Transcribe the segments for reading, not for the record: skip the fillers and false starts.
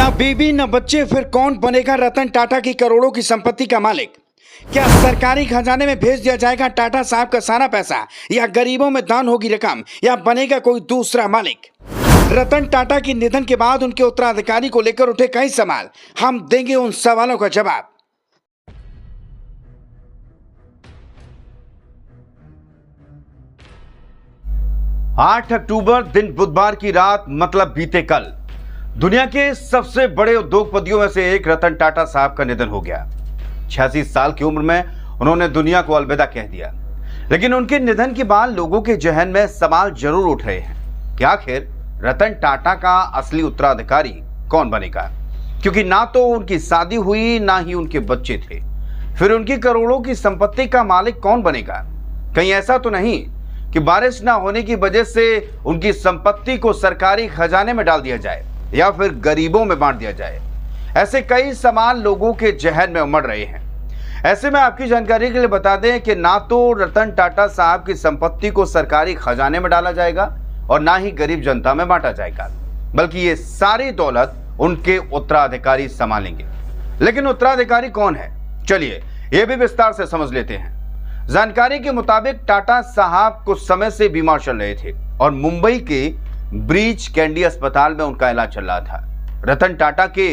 ना बीबी न बच्चे, फिर कौन बनेगा रतन टाटा की करोड़ों की संपत्ति का मालिक? क्या सरकारी खजाने में भेज दिया जाएगा टाटा साहब का सारा पैसा, या गरीबों में दान होगी रकम, या बनेगा कोई दूसरा मालिक? रतन टाटा के निधन के बाद उनके उत्तराधिकारी को लेकर उठे कई सवाल, हम देंगे उन सवालों का जवाब। आठ अक्टूबर दिन बुधवार की रात, मतलब बीते कल, दुनिया के सबसे बड़े उद्योगपतियों में से एक रतन टाटा साहब का निधन हो गया। 86 साल की उम्र में उन्होंने दुनिया को अलविदा कह दिया। लेकिन उनके निधन के बाद लोगों के जहन में सवाल जरूर उठ रहे हैं कि आखिर रतन टाटा का असली उत्तराधिकारी कौन बनेगा, क्योंकि ना तो उनकी शादी हुई, ना ही उनके बच्चे थे। फिर उनकी करोड़ों की संपत्ति का मालिक कौन बनेगा? कहीं ऐसा तो नहीं कि बारिश ना होने की वजह से उनकी संपत्ति को सरकारी खजाने में डाल दिया जाए या फिर गरीबों में बांट दिया जाए? ऐसे कई सवाल लोगों के जहन में उमड़ रहे हैं। ऐसे में आपकी जानकारी के लिए बता दें कि ना तो रतन टाटा साहब की संपत्ति को सरकारी खजाने में डाला जाएगा और ना ही गरीब जनता में बांटा जाएगा, बल्कि ये सारी दौलत उनके उत्तराधिकारी संभालेंगे। लेकिन उत्तराधिकारी कौन है, चलिए यह भी विस्तार से समझ लेते हैं। जानकारी के मुताबिक टाटा साहब कुछ समय से बीमार चल रहे थे और मुंबई के ब्रीच कैंडी अस्पताल में उनका इलाज चल रहा था। रतन टाटा के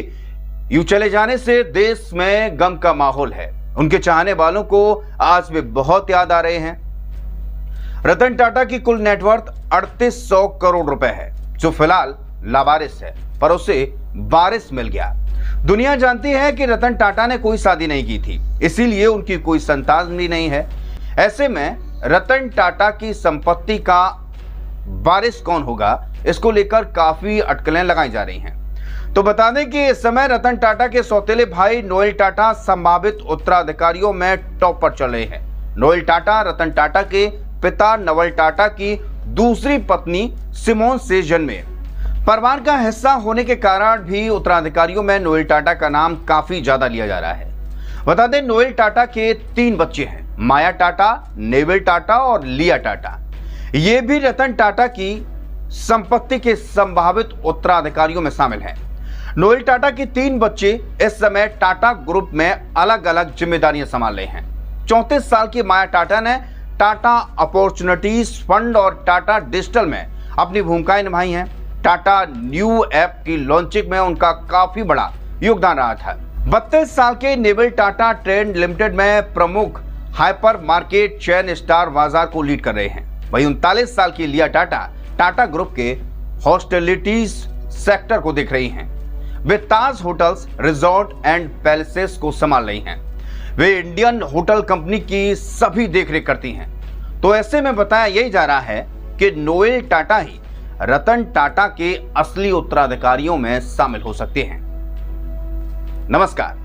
यूं चले जाने से देश में गम का माहौल है। उनके चाहने वालों को आज भी बहुत याद आ रहे हैं। रतन टाटा की कुल नेटवर्थ 3800 करोड़ रुपए है, जो फिलहाल लावारिस है, पर उसे वारिस मिल गया। दुनिया जानती है कि रतन टाटा ने कोई शादी नहीं की थी, इसीलिए उनकी कोई संतान भी नहीं है। ऐसे में रतन टाटा की संपत्ति का वारिस कौन होगा, इसको लेकर काफी अटकलें लगाई जा रही हैं। तो बता दें कि इस समय रतन टाटा के सौतेले भाई नोएल टाटा संभावित उत्तराधिकारियों में टॉप पर चल रहे हैं। नोएल टाटा रतन टाटा के पिता नवल टाटा की दूसरी पत्नी सिमोन से जन्मे। परिवार का हिस्सा होने के कारण भी उत्तराधिकारियों में नोएल टाटा का नाम काफी ज्यादा लिया जा रहा है। बता दें नोएल टाटा के 3 बच्चे हैं, माया टाटा, नेविल टाटा और लिया टाटा। ये भी रतन टाटा की संपत्ति के संभावित उत्तराधिकारियों में शामिल हैं। नोएल टाटा के 3 बच्चे इस समय टाटा ग्रुप में अलग अलग जिम्मेदारियां संभाल रहे हैं। 34 साल की माया टाटा ने टाटा अपॉर्चुनिटीज फंड और टाटा डिजिटल में अपनी भूमिकाएं निभाई हैं। टाटा न्यू ऐप की लॉन्चिंग में उनका काफी बड़ा योगदान रहा था। 32 साल के नेविल टाटा ट्रेंड लिमिटेड में प्रमुख हाइपर मार्केट चेन स्टार बाजार को लीड कर रहे हैं। वहीं 39 साल की लिया टाटा टाटा ग्रुप के हॉस्पिटैलिटी सेक्टर को देख रही हैं। वे ताज होटल्स, रिजॉर्ट एंड पैलेसेस को संभाल रही हैं। वे इंडियन होटल कंपनी की सभी देखरेख करती हैं। तो ऐसे में बताया यही जा रहा है कि नोएल टाटा ही रतन टाटा के असली उत्तराधिकारियों में शामिल हो सकते हैं। नमस्कार।